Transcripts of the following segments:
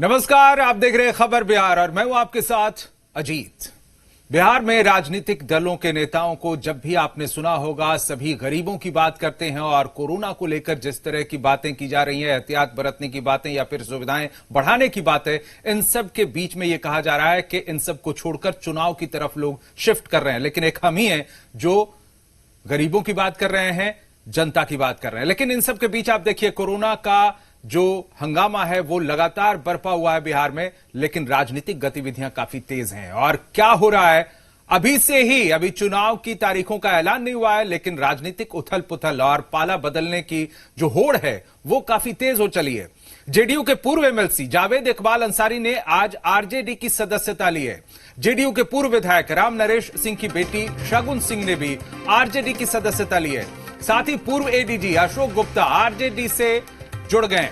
नमस्कार, आप देख रहे हैं खबर बिहार और मैं हूं आपके साथ अजीत। बिहार में राजनीतिक दलों के नेताओं को जब भी आपने सुना होगा सभी गरीबों की बात करते हैं और कोरोना को लेकर जिस तरह की बातें की जा रही हैं, एहतियात बरतने की बातें या फिर सुविधाएं बढ़ाने की बातें, इन सब के बीच में यह कहा जा रहा है कि इन सब को छोड़कर चुनाव की तरफ लोग शिफ्ट कर रहे हैं। लेकिन एक हम ही है जो गरीबों की बात कर रहे हैं, जनता की बात कर रहे हैं। लेकिन इन सब के बीच आप देखिए कोरोना का जो हंगामा है वो लगातार बरपा हुआ है बिहार में, लेकिन राजनीतिक गतिविधियां काफी तेज हैं। और क्या हो रहा है अभी से ही, अभी चुनाव की तारीखों का ऐलान नहीं हुआ है, लेकिन राजनीतिक उथल पुथल और पाला बदलने की जो होड़ है वो काफी तेज हो चली है। जेडीयू के पूर्व एमएलसी जावेद इकबाल अंसारी ने आज आरजेडी की सदस्यता ली है। जेडीयू के पूर्व विधायक राम नरेश सिंह की बेटी शगुन सिंह ने भी आरजेडी की सदस्यता ली है। साथ ही पूर्व एडीजी अशोक गुप्ता आरजेडी से जुड़ गए।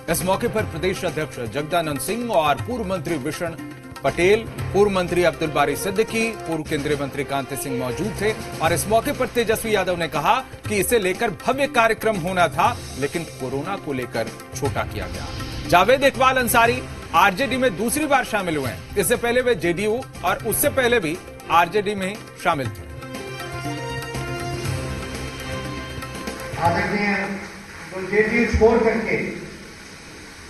इस मौके पर प्रदेश अध्यक्ष जगदानंद सिंह और पूर्व मंत्री विशन पटेल, पूर्व मंत्री अब्दुल बारी सिद्दीकी, पूर्व केंद्रीय मंत्री कांति सिंह मौजूद थे। और इस मौके पर तेजस्वी यादव ने कहा कि इसे लेकर भव्य कार्यक्रम होना था, लेकिन कोरोना को लेकर छोटा किया गया। जावेद इकबाल अंसारी आरजेडी में दूसरी बार शामिल हुए हैं। इससे पहले वे जेडीयू और उससे पहले भी आरजेडी में शामिल थे। तो जेडीयू छोड़ करके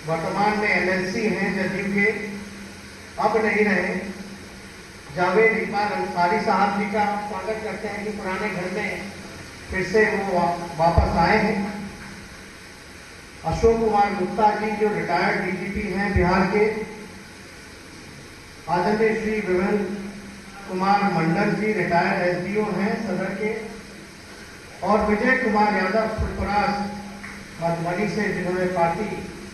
वर्तमान में एमएलसी हैं जदयू के, अब नहीं रहे। जावेद इकबाल अंसारी साहब जी का स्वागत करते हैं कि पुराने घर में फिर से वो वापस आए हैं। अशोक कुमार गुप्ता जी जो रिटायर्ड डीजीपी हैं बिहार के, आदरणीय श्री विमल कुमार मंडल जी रिटायर्ड एसडीओ हैं सदर के, और विजय कुमार यादव फुलपरास मधुबनी से जिन्होंने पार्टी,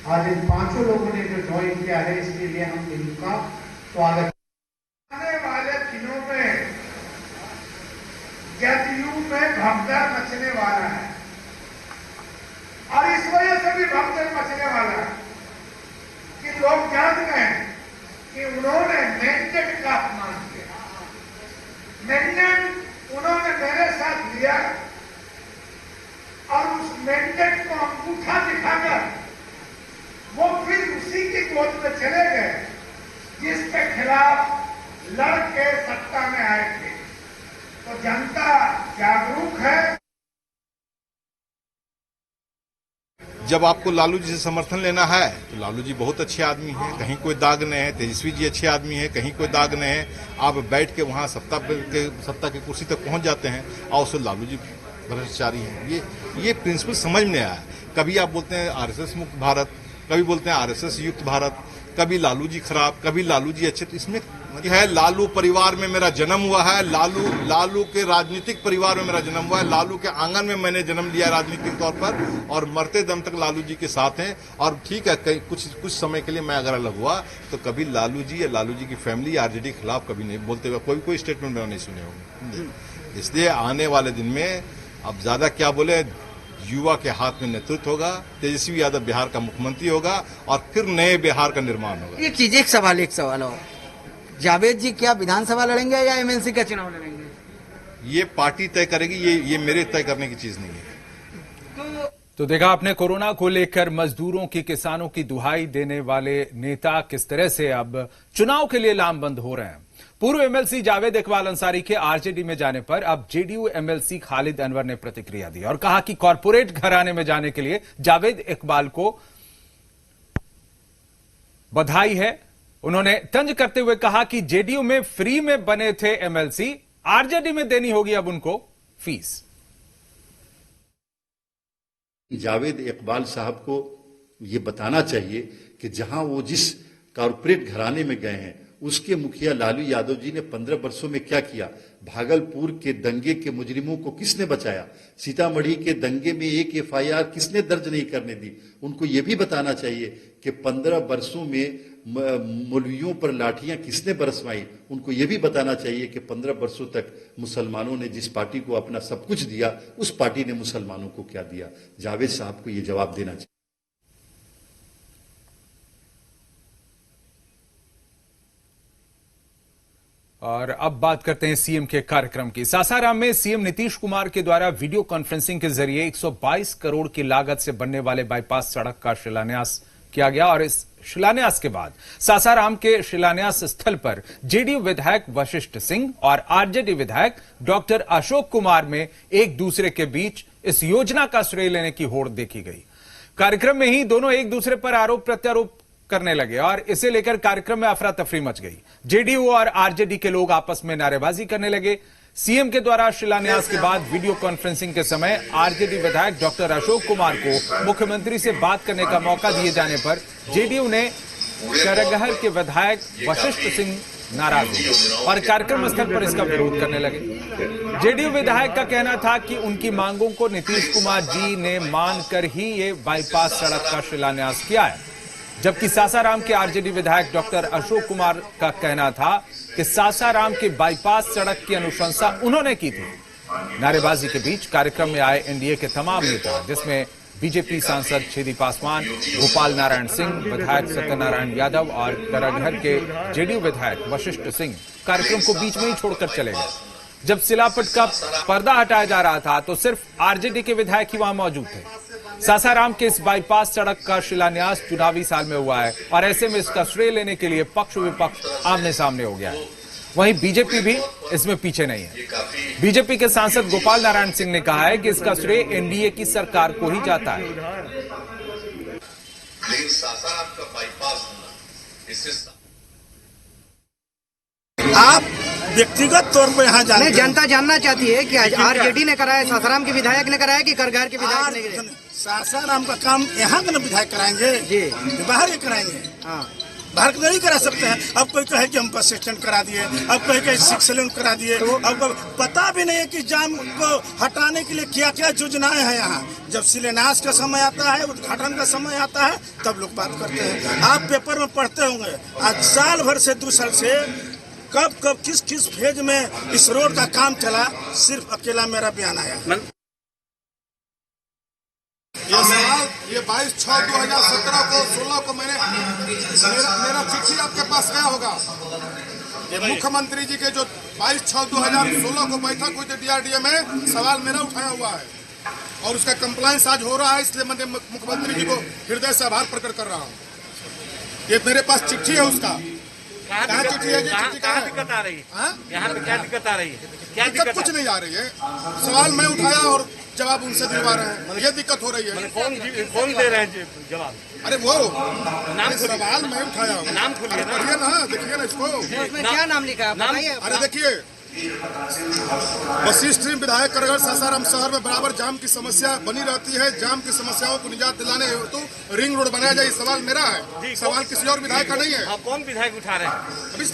आज इन पांचों लोगों ने जो ज्वाइन किया है, इसके लिए हम इनका स्वागत। आने वाले दिनों में जदयू में भगदड़ मचने वाला है और इस वजह से भी भगदड़ मचने वाला है कि लोग जान गए कि उन्होंने मैंडेट का अपमान किया। मैंडेट उन्होंने मेरे साथ लिया और उस मैंडेट को अंगूठा दिखाकर वो फिर उसी की गोद में चले गए जिसके खिलाफ लड़के सत्ता में आए थे। तो जनता जागरूक है। जब आपको लालू जी से समर्थन लेना है तो लालू जी बहुत अच्छे आदमी हैं, कहीं कोई दाग नहीं है। तेजस्वी जी अच्छे आदमी हैं, कहीं कोई दाग नहीं है। आप बैठ के वहां सत्ता की कुर्सी तक पहुंच जाते हैं और उससे लालू जी भ्रष्टाचारी हैं। ये प्रिंसिपल समझ में आया। कभी आप बोलते हैं आरएसएस मुक्त भारत, कभी बोलते हैं आरएसएस युक्त भारत, कभी लालू जी खराब, कभी लालू जी अच्छे। तो इसमें है लालू परिवार में मेरा जन्म हुआ है, लालू के राजनीतिक परिवार में मेरा जन्म हुआ है, लालू के आंगन में मैंने जन्म लिया राजनीतिक तौर पर, और मरते दम तक लालू जी के साथ हैं। और ठीक है, कुछ समय के लिए मैं अगर अलग हुआ तो कभी लालू जी या लालू जी की फैमिली आरजेडी के खिलाफ कभी नहीं बोलते हुए कोई स्टेटमेंट मैंने नहीं सुने होंगे। इसलिए आने वाले दिन में अब ज्यादा क्या बोले, युवा के हाथ में नेतृत्व होगा, तेजस्वी यादव बिहार का मुख्यमंत्री होगा और फिर नए बिहार का निर्माण होगा। एक सवाल और, जावेद जी क्या विधानसभा लड़ेंगे या एमएलसी का चुनाव लड़ेंगे? ये पार्टी तय करेगी, ये मेरे तय करने की चीज नहीं है। तो देखा आपने कोरोना को लेकर मजदूरों की, किसानों की दुहाई देने वाले नेता किस तरह से अब चुनाव के लिए लामबंद हो रहे हैं। पूर्व एमएलसी जावेद इकबाल अंसारी के आरजेडी में जाने पर अब जेडीयू एमएलसी खालिद अनवर ने प्रतिक्रिया दी और कहा कि कॉरपोरेट घराने में जाने के लिए जावेद इकबाल को बधाई है। उन्होंने तंज करते हुए कहा कि जेडीयू में फ्री में बने थे एमएलसी, आरजेडी में देनी होगी अब उनको फीस। जावेद इकबाल साहब को यह बताना चाहिए कि जहां वो जिस कॉरपोरेट घराने में गए हैं उसके मुखिया लालू यादव जी ने 15 वर्षों में क्या किया। भागलपुर के दंगे के मुजरिमों को किसने बचाया, सीतामढ़ी के दंगे में एक एफआईआर किसने दर्ज नहीं करने दी। उनको यह भी बताना चाहिए कि 15 वर्षों में मौलवियों पर लाठियां किसने बरसवाई। उनको यह भी बताना चाहिए कि 15 वर्षों तक मुसलमानों ने जिस पार्टी को अपना सब कुछ दिया, उस पार्टी ने मुसलमानों को क्या दिया। जावेद साहब को यह जवाब देना चाहिए। और अब बात करते हैं सीएम के कार्यक्रम की। सासाराम में सीएम नीतीश कुमार के द्वारा वीडियो कॉन्फ्रेंसिंग के जरिए 122 करोड़ की लागत से बनने वाले बाईपास सड़क का शिलान्यास किया गया और इस शिलान्यास के बाद सासाराम के शिलान्यास स्थल पर जेडीयू विधायक वशिष्ठ सिंह और आरजेडी विधायक डॉक्टर अशोक कुमार में एक दूसरे के बीच इस योजना का श्रेय लेने की होड़ देखी गई। कार्यक्रम में ही दोनों एक दूसरे पर आरोप प्रत्यारोप करने लगे और इसे लेकर कार्यक्रम में अफरा तफरी मच गई। जेडीयू और आरजेडी के लोग आपस में नारेबाजी करने लगे। सीएम के द्वारा शिलान्यास के बाद वीडियो कॉन्फ्रेंसिंग के समय आरजेडी विधायक डॉक्टर अशोक कुमार को मुख्यमंत्री से बात करने का मौका दिए जाने पर जेडीयू ने करगहर के विधायक वशिष्ठ सिंह नाराज हुए और कार्यक्रम स्थल पर इसका विरोध करने लगे। जेडीयू विधायक का कहना था कि उनकी मांगों को नीतीश कुमार जी ने मानकर ही ये बाईपास सड़क का शिलान्यास किया है, जबकि सासाराम के आरजेडी विधायक डॉक्टर अशोक कुमार का कहना था कि सासाराम के बाईपास सड़क की अनुशंसा उन्होंने की थी। नारेबाजी के बीच कार्यक्रम में आए एनडीए के तमाम नेता, जिसमें बीजेपी सांसद छेदी पासवान, गोपाल नारायण सिंह, विधायक सत्यनारायण यादव और करगहर के जेडीयू विधायक वशिष्ठ सिंह, कार्यक्रम को बीच में ही छोड़कर चले गए। जब सिलापट का पर्दा हटाया जा रहा था तो सिर्फ आरजेडी के विधायक ही वहां मौजूद थे। सासाराम के इस बाईपास सड़क का शिलान्यास चुनावी साल में हुआ है और ऐसे में इसका श्रेय लेने के लिए पक्ष विपक्ष आमने सामने हो गया है। वहीं बीजेपी भी इसमें पीछे नहीं है। बीजेपी के सांसद गोपाल नारायण सिंह ने कहा है कि इसका श्रेय एनडीए की सरकार को ही जाता है। आप व्यक्तिगत तौर पर यहाँ जाने, जनता जानना चाहती है कि आरजेडी ने कराया, सासाराम के विधायक ने कराया कि करगहर के विधायक ने कराया? सासाराम का काम यहाँ के ना विधायक कराएंगे जी, बाहर ही कराएंगे। हाँ, बाहर के नहीं करा सकते हैं। अब कोई कहे कि हम बस स्टैंड करा दिए, अब कहे कि 6 लेन करा दिए, अब पता भी नहीं है कि जाम को हटाने के लिए क्या क्या योजनाएं हैं यहाँ। जब शिलान्यास का समय आता है, उद्घाटन का समय आता है, तब लोग बात करते हैं। आप पेपर में पढ़ते होंगे, आज साल भर से 2 साल से कब कब किस किस फेज में इस रोड का काम चला, सिर्फ अकेला मेरा बयान आया। ये सवाल ये 22/6/2017 को 16 को मेरा चिट्ठी आपके पास गया होगा। ये मुख्यमंत्री जी के जो 22/6/2016 को बैठक हुई थी डीआरडीए में, सवाल मेरा उठाया हुआ है और उसका कंप्लायंस आज हो रहा है, इसलिए मैं मुख्यमंत्री जी को हृदय से आभार प्रकट कर रहा हूँ। ये मेरे पास चिट्ठी है उसका। कहाँ चिट्ठी है? कहाँ दिक्कत आ रही है? यहाँ पे क्या दिक्कत आ रही है? क्या दिक्कत? कुछ नहीं आ रही है। सवाल मैं उठाया और जवाब उनसे दिलवा रहे हैं। ये दिक्कत हो रही है। कौन दे रहे हैं जवाब? अरे वो नाम सवाल मैं उठाया हूँ। नाम खोलिए ना, देखिए ना इसको। उसमें क्या नाम लिखा है? अरे देखिए, वशिष्ठ सिंह विधायक करगहर सासाराम शहर में बराबर जाम की समस्या बनी रहती है। जाम की समस्याओं को निजात दिलाने हेतु रिंग रोड बनाया जाए। सवाल मेरा है, सवाल किसी और विधायक का नहीं है। आप कौन विधायक उठा रहे हैं?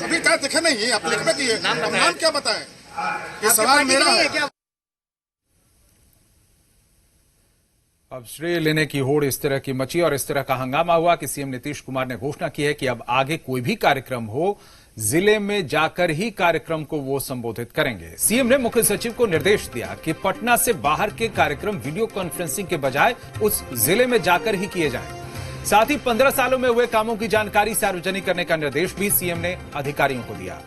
अभी क्या देखे नहीं, आप लिखना की है, नाम क्या बताएं? ये सवाल मेरा है। अब श्रेय लेने की होड़ इस तरह की मची और इस तरह का हंगामा हुआ कि सीएम नीतीश कुमार ने घोषणा की है कि अब आगे कोई भी कार्यक्रम हो, जिले में जाकर ही कार्यक्रम को वो संबोधित करेंगे। सीएम ने मुख्य सचिव को निर्देश दिया कि पटना से बाहर के कार्यक्रम वीडियो कॉन्फ्रेंसिंग के बजाय उस जिले में जाकर ही किए जाएं। साथ ही 15 सालों में हुए कामों की जानकारी सार्वजनिक करने का निर्देश भी सीएम ने अधिकारियों को दिया।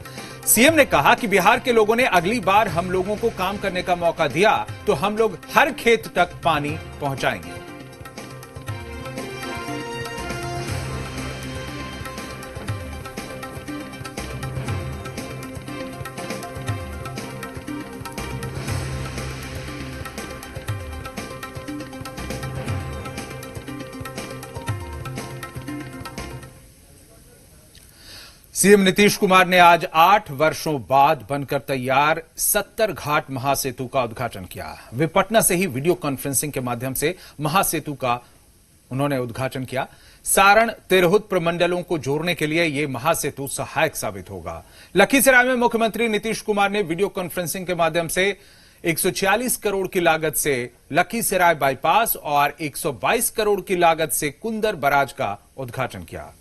सीएम ने कहा कि बिहार के लोगों ने अगली बार हम लोगों को काम करने का मौका दिया तो हम लोग हर खेत तक पानी पहुंचाएंगे। सीएम नीतीश कुमार ने आज 8 वर्षों बाद बनकर तैयार 70 घाट महासेतु का उद्घाटन किया। वे पटना से ही वीडियो कॉन्फ्रेंसिंग के माध्यम से महासेतु का उन्होंने उद्घाटन किया। सारण तिरहुत प्रमंडलों को जोड़ने के लिए यह महासेतु सहायक साबित होगा। लखीसराय में मुख्यमंत्री नीतीश कुमार ने वीडियो कॉन्फ्रेंसिंग के माध्यम से 146 करोड़ की लागत से लखीसराय बाईपास और 122 करोड़ की लागत से कुंदर बराज का उद्घाटन किया।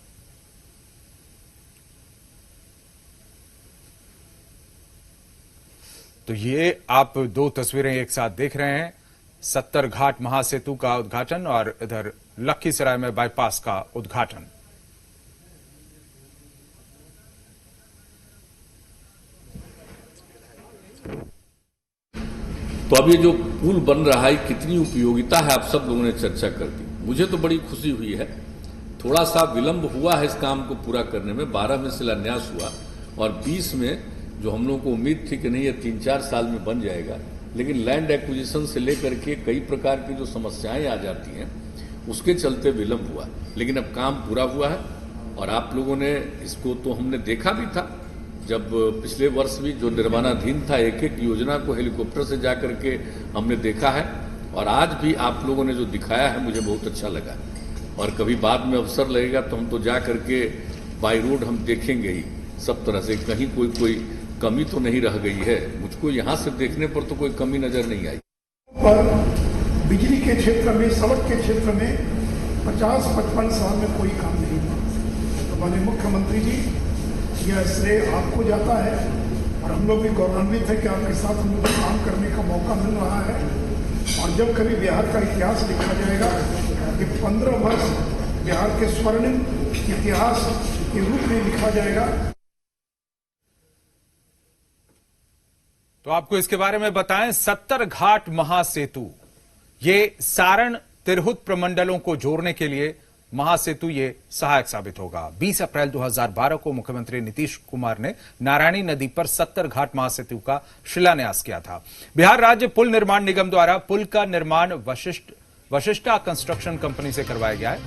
तो ये आप 2 तस्वीरें एक साथ देख रहे हैं, 70 घाट महासेतु का उद्घाटन और इधर लखीसराय में बाईपास का उद्घाटन। तो अब ये जो पुल बन रहा है कितनी उपयोगिता है आप सब लोगों ने चर्चा कर दी। मुझे तो बड़ी खुशी हुई है। थोड़ा सा विलंब हुआ है इस काम को पूरा करने में। 12 में शिलान्यास हुआ और 20 में जो हम लोगों को उम्मीद थी कि नहीं ये 3-4 साल में बन जाएगा, लेकिन लैंड एक्विजिशन से लेकर के कई प्रकार की जो समस्याएं आ जाती हैं उसके चलते विलंब हुआ। लेकिन अब काम पूरा हुआ है और आप लोगों ने इसको तो हमने देखा भी था जब पिछले वर्ष भी जो निर्माणाधीन था, एक एक योजना को हेलीकॉप्टर से जाकर के हमने देखा है और आज भी आप लोगों ने जो दिखाया है मुझे बहुत अच्छा लगा। और कभी बाद में अवसर लगेगा तो हम तो जा करके बाई रोड हम देखेंगे ही सब तरह से, कहीं कोई कमी तो नहीं रह गई है। मुझको यहाँ से देखने पर तो कोई कमी नजर नहीं आई। पर बिजली के क्षेत्र में, सड़क के क्षेत्र में 50-55 साल में कोई काम नहीं हुआ। तो माननीय मुख्यमंत्री जी, यह श्रेय आपको जाता है और हम लोग भी गौरवान्वित है कि आपके साथ हम लोग काम करने का मौका मिल रहा है। और जब कभी बिहार का इतिहास लिखा जाएगा कि 15 वर्ष बिहार के स्वर्णिम इतिहास के रूप में लिखा जाएगा। तो आपको इसके बारे में बताएं, 70 घाट महासेतु, ये सारण तिरहुत प्रमंडलों को जोड़ने के लिए महासेतु ये सहायक साबित होगा। 20 अप्रैल 2012 को मुख्यमंत्री नीतीश कुमार ने नारायणी नदी पर 70 घाट महासेतु का शिलान्यास किया था। बिहार राज्य पुल निर्माण निगम द्वारा पुल का निर्माण वशिष्ठा कंस्ट्रक्शन कंपनी से करवाया गया है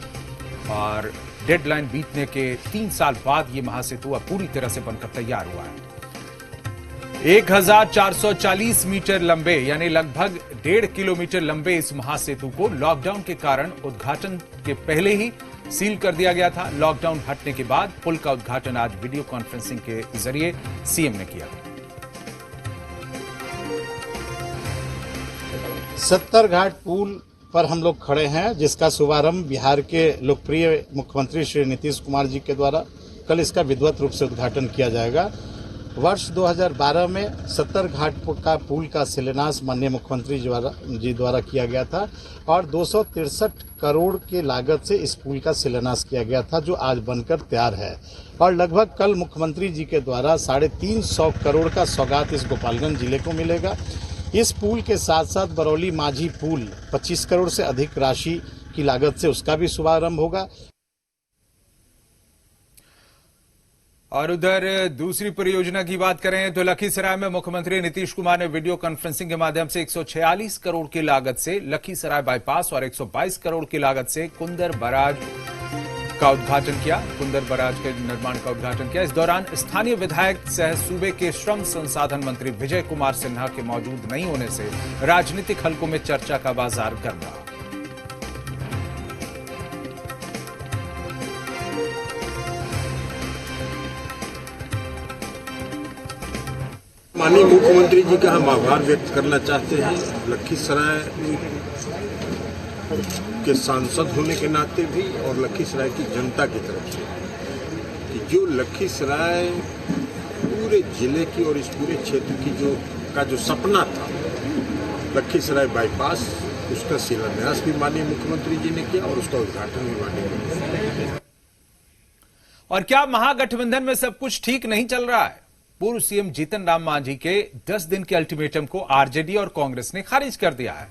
और डेडलाइन बीतने के 3 साल बाद ये महासेतु अब पूरी तरह से बनकर तैयार हुआ है। 1440 मीटर लंबे यानी लगभग 1.5 किलोमीटर लंबे इस महासेतु को लॉकडाउन के कारण उद्घाटन के पहले ही सील कर दिया गया था। लॉकडाउन हटने के बाद पुल का उद्घाटन आज वीडियो कॉन्फ्रेंसिंग के जरिए सीएम ने किया। 70 घाट पुल पर हम लोग खड़े हैं, जिसका शुभारंभ बिहार के लोकप्रिय मुख्यमंत्री श्री नीतीश कुमार जी के द्वारा कल इसका विधिवत रूप से उद्घाटन किया जाएगा। वर्ष 2012 में 70 घाट का पुल का शिलान्यास माननीय मुख्यमंत्री जी द्वारा किया गया था और 263 करोड़ के लागत से इस पुल का शिलान्यास किया गया था, जो आज बनकर तैयार है। और लगभग कल मुख्यमंत्री जी के द्वारा 350 करोड़ का सौगात इस गोपालगंज जिले को मिलेगा। इस पुल के साथ साथ बरौली माझी पुल 25 करोड़ से अधिक राशि की लागत से उसका भी शुभारंभ होगा। और उधर दूसरी परियोजना की बात करें तो लखीसराय में मुख्यमंत्री नीतीश कुमार ने वीडियो कॉन्फ्रेंसिंग के माध्यम से 146 करोड़ की लागत से लखीसराय बाईपास और 122 करोड़ की लागत से कुंदर बराज का उद्घाटन किया। कुंदर बराज के निर्माण का उद्घाटन किया। इस दौरान स्थानीय विधायक सह सूबे के श्रम संसाधन मंत्री विजय कुमार सिन्हा के मौजूद नहीं होने से राजनीतिक हलकों में चर्चा का बाजार गर्म रहा। माननीय मुख्यमंत्री जी का हम आभार व्यक्त करना चाहते हैं, लखीसराय के सांसद होने के नाते भी और लखीसराय की जनता की तरफ से कि जो लखीसराय पूरे जिले की और इस पूरे क्षेत्र की जो सपना था लखीसराय बाईपास, उसका शिलान्यास भी माननीय मुख्यमंत्री जी ने किया और उसका उद्घाटन भी माननीय मुख्यमंत्री जी ने किया। और क्या महागठबंधन में सब कुछ ठीक नहीं चल रहा है? पूर्व सीएम जीतन राम मांझी के 10 दिन के अल्टीमेटम को आरजेडी और कांग्रेस ने खारिज कर दिया है।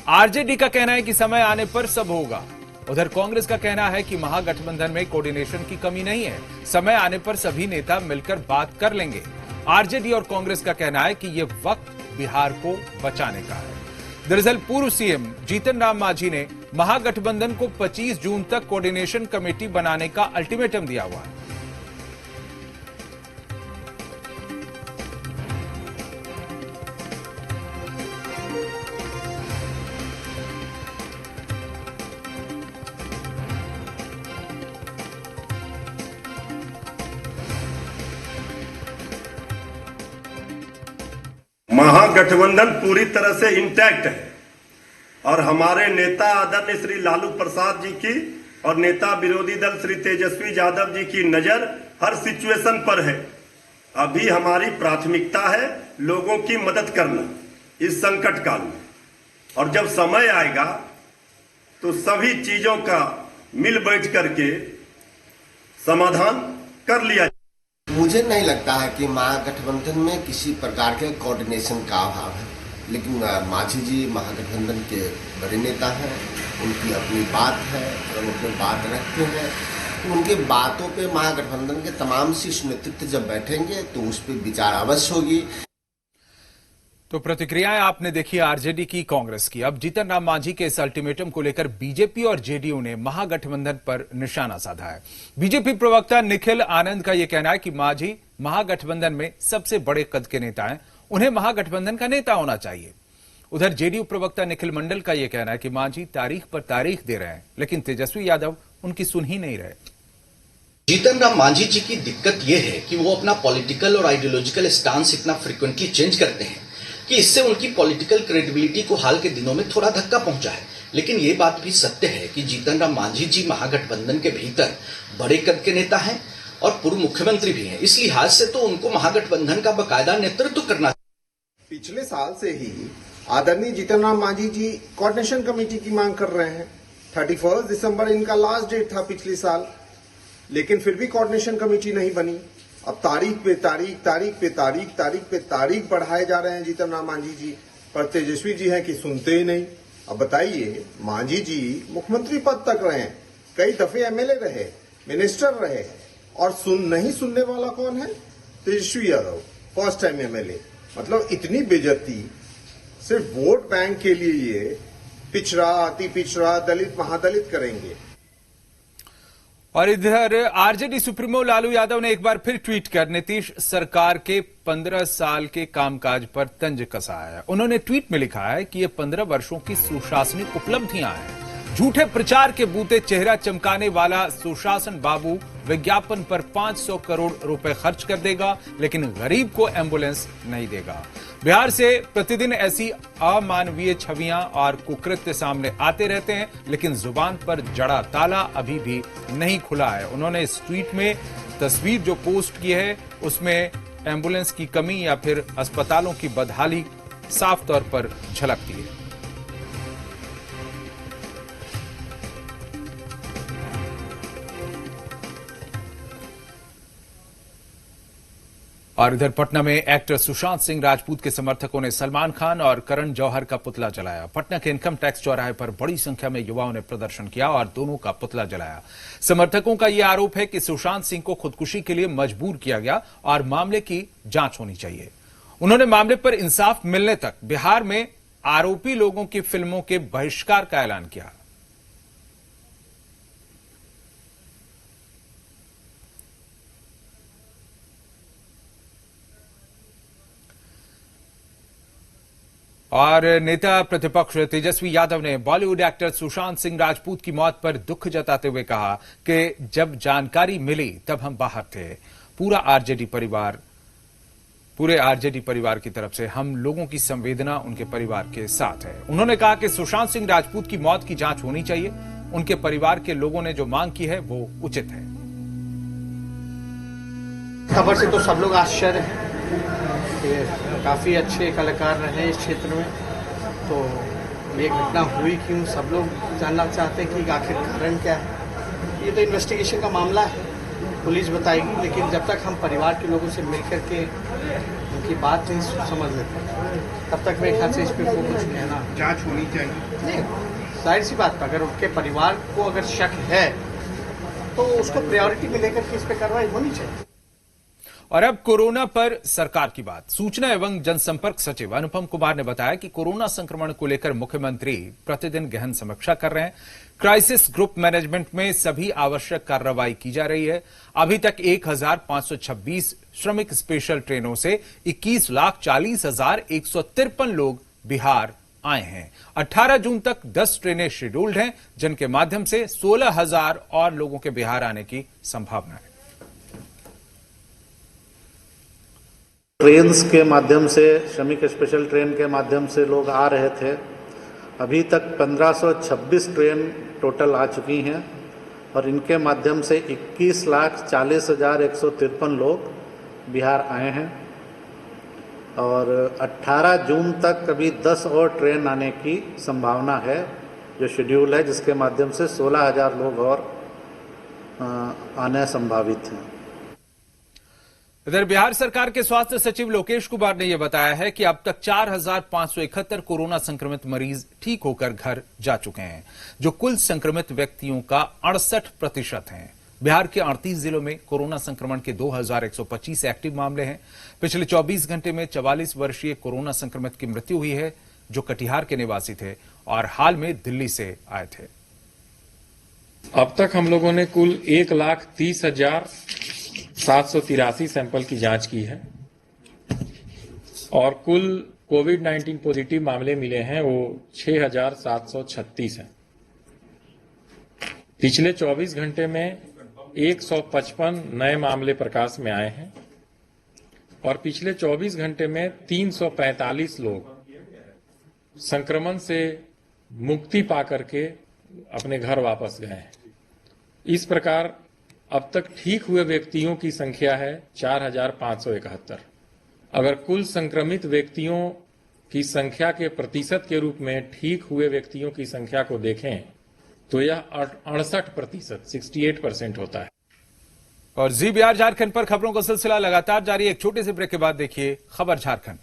आरजेडी का कहना है कि समय आने पर सब होगा। उधर कांग्रेस का कहना है कि महागठबंधन में कोऑर्डिनेशन की कमी नहीं है, समय आने पर सभी नेता मिलकर बात कर लेंगे। आरजेडी और कांग्रेस का कहना है कि यह वक्त बिहार को बचाने का है। दरअसल पूर्व सीएम जीतन राम मांझी ने महागठबंधन को 25 जून तक कोऑर्डिनेशन कमेटी बनाने का अल्टीमेटम दिया हुआ है। महागठबंधन पूरी तरह से इंटैक्ट है और हमारे नेता आदरणीय श्री लालू प्रसाद जी की और नेता विरोधी दल श्री तेजस्वी यादव जी की नजर हर सिचुएशन पर है। अभी हमारी प्राथमिकता है लोगों की मदद करना इस संकट काल में, और जब समय आएगा तो सभी चीजों का मिल बैठ करके समाधान कर लिया। मुझे नहीं लगता है कि महागठबंधन में किसी प्रकार के कोऑर्डिनेशन का अभाव है, लेकिन मांझी जी महागठबंधन के बड़े नेता हैं उनकी अपनी बात है और अपनी बात रखते हैं, तो उनके बातों पे महागठबंधन के तमाम शीर्ष नेतृत्व जब बैठेंगे तो उस पर विचार अवश्य होगी। तो प्रतिक्रियाएं आपने देखी आरजेडी की, कांग्रेस की। अब जीतन राम मांझी के इस अल्टीमेटम को लेकर बीजेपी और जेडीयू ने महागठबंधन पर निशाना साधा है। बीजेपी प्रवक्ता निखिल आनंद का यह कहना है कि मांझी महागठबंधन में सबसे बड़े कद के नेता हैं, उन्हें महागठबंधन का नेता होना चाहिए। उधर जेडीयू प्रवक्ता निखिल मंडल का यह कहना है कि मांझी तारीख पर तारीख दे रहे हैं, लेकिन तेजस्वी यादव उनकी सुन ही नहीं रहे। जीतन राम मांझी जी की दिक्कत यह है कि वो अपना पॉलिटिकल और आइडियोलॉजिकल स्टांस इतना फ्रिक्वेंटली चेंज करते हैं कि इससे उनकी पॉलिटिकल क्रेडिबिलिटी को हाल के दिनों में थोड़ा धक्का पहुंचा है। लेकिन ये बात भी सत्य है कि जीतन राम मांझी जी महागठबंधन के भीतर बड़े कद के नेता हैं और पूर्व मुख्यमंत्री भी हैं। इस लिहाज से तो उनको महागठबंधन का बाकायदा नेतृत्व करना। पिछले साल से ही आदरणीय जीतन राम मांझी जी कोऑर्डिनेशन कमेटी की मांग कर रहे हैं। 31 दिसंबर इनका लास्ट डेट था पिछले साल, लेकिन फिर भी कोऑर्डिनेशन कमेटी नहीं बनी। अब तारीख पे तारीख बढ़ाए जा रहे हैं जीतन राम मांझी जी, पर तेजस्वी जी हैं कि सुनते ही नहीं। अब बताइए, मांझी जी मुख्यमंत्री पद तक रहे, कई दफे एमएलए रहे, मिनिस्टर रहे, और नहीं सुनने वाला कौन है? Tejashwi Yadav, first time MLA. मतलब इतनी बेइज्जती सिर्फ वोट बैंक के लिए ये पिछड़ा, अति पिछड़ा, दलित, महादलित करेंगे। और इधर आरजेडी सुप्रीमो लालू यादव ने एक बार फिर ट्वीट कर नीतीश सरकार के 15 साल के कामकाज पर तंज कसा है। उन्होंने ट्वीट में लिखा है कि ये 15 वर्षों की सुशासनिक उपलब्धियां हैं। झूठे प्रचार के बूते चेहरा चमकाने वाला सुशासन बाबू विज्ञापन पर 500 करोड़ रुपए खर्च कर देगा, लेकिन गरीब को एम्बुलेंस नहीं देगा। बिहार से प्रतिदिन ऐसी अमानवीय छवियां और कुकृत्य सामने आते रहते हैं, लेकिन जुबान पर जड़ा ताला अभी भी नहीं खुला है। उन्होंने इस ट्वीट में तस्वीर जो पोस्ट की है उसमें एम्बुलेंस की कमी या फिर अस्पतालों की बदहाली साफ तौर पर झलकती है। और इधर पटना में एक्टर सुशांत सिंह राजपूत के समर्थकों ने सलमान खान और करण जौहर का पुतला जलाया। पटना के इनकम टैक्स चौराहे पर बड़ी संख्या में युवाओं ने प्रदर्शन किया और दोनों का पुतला जलाया। समर्थकों का यह आरोप है कि सुशांत सिंह को खुदकुशी के लिए मजबूर किया गया और मामले की जांच होनी चाहिए। उन्होंने मामले पर इंसाफ मिलने तक बिहार में आरोपी लोगों की फिल्मों के बहिष्कार का ऐलान किया। और नेता प्रतिपक्ष तेजस्वी यादव ने बॉलीवुड एक्टर सुशांत सिंह राजपूत की मौत पर दुख जताते हुए कहा कि जब जानकारी मिली तब हम बाहर थे। पूरे आरजेडी परिवार की तरफ से हम लोगों की संवेदना उनके परिवार के साथ है। उन्होंने कहा कि सुशांत सिंह राजपूत की मौत की जांच होनी चाहिए। उनके परिवार के लोगों ने जो मांग की है वो उचित है। खबर से तो सब लोग आश्चर्य हैं, काफ़ी अच्छे कलाकार रहे इस क्षेत्र में, तो ये घटना हुई क्यों, सब लोग जानना चाहते हैं कि आखिर कारण क्या है। ये तो इन्वेस्टिगेशन का मामला है, पुलिस बताएगी, लेकिन जब तक हम परिवार के लोगों से मिल करके उनकी बात नहीं समझ लेते तब तक मेरे ख्याल से इस पर कुछ कहना। जांच होनी चाहिए। नहीं, जाहिर सी बात, अगर उनके परिवार को अगर शक है तो उसको प्रायोरिटी में लेकर के इस पर कार्रवाई होनी चाहिए। और अब कोरोना पर सरकार की बात। सूचना एवं जनसंपर्क सचिव अनुपम कुमार ने बताया कि कोरोना संक्रमण को लेकर मुख्यमंत्री प्रतिदिन गहन समीक्षा कर रहे हैं। क्राइसिस ग्रुप मैनेजमेंट में सभी आवश्यक कार्रवाई की जा रही है। अभी तक 1526 श्रमिक स्पेशल ट्रेनों से 21,40,153 लोग बिहार आए हैं। 18 जून तक 10 ट्रेनें शेड्यूल्ड हैं, जिनके माध्यम से 16,000 और लोगों के बिहार आने की संभावना है। ट्रेन्स के माध्यम से, श्रमिक स्पेशल ट्रेन के माध्यम से लोग आ रहे थे। अभी तक 1526 ट्रेन टोटल आ चुकी हैं और इनके माध्यम से 21,40,153 लोग बिहार आए हैं और 18 जून तक अभी 10 और ट्रेन आने की संभावना है जो शेड्यूल है, जिसके माध्यम से 16,000 लोग और आने संभावित हैं। इधर बिहार सरकार के स्वास्थ्य सचिव लोकेश कुमार ने यह बताया है कि अब तक 4,571 कोरोना संक्रमित मरीज ठीक होकर घर जा चुके हैं, जो कुल संक्रमित व्यक्तियों का 68% है। बिहार के 38 जिलों में कोरोना संक्रमण के 2,125 एक्टिव मामले हैं। पिछले 24 घंटे में 44 वर्षीय कोरोना संक्रमित की मृत्यु हुई है, जो कटिहार के निवासी थे और हाल में दिल्ली से आए थे। अब तक हम लोगों ने कुल 1,30,783 सैंपल की जांच की है और कुल कोविड-19 पॉजिटिव मामले मिले हैं वो 6,736 हैं। पिछले 24 घंटे में 155 नए मामले प्रकाश में आए हैं और पिछले 24 घंटे में 345 लोग संक्रमण से मुक्ति पाकर के अपने घर वापस गए हैं। इस प्रकार अब तक ठीक हुए व्यक्तियों की संख्या है 4,571। अगर कुल संक्रमित व्यक्तियों की संख्या के प्रतिशत के रूप में ठीक हुए व्यक्तियों की संख्या को देखें तो यह 68%, 68% होता है। और जी बिहार झारखंड पर खबरों का सिलसिला लगातार जारी। एक छोटे से ब्रेक के बाद देखिए खबर झारखंड।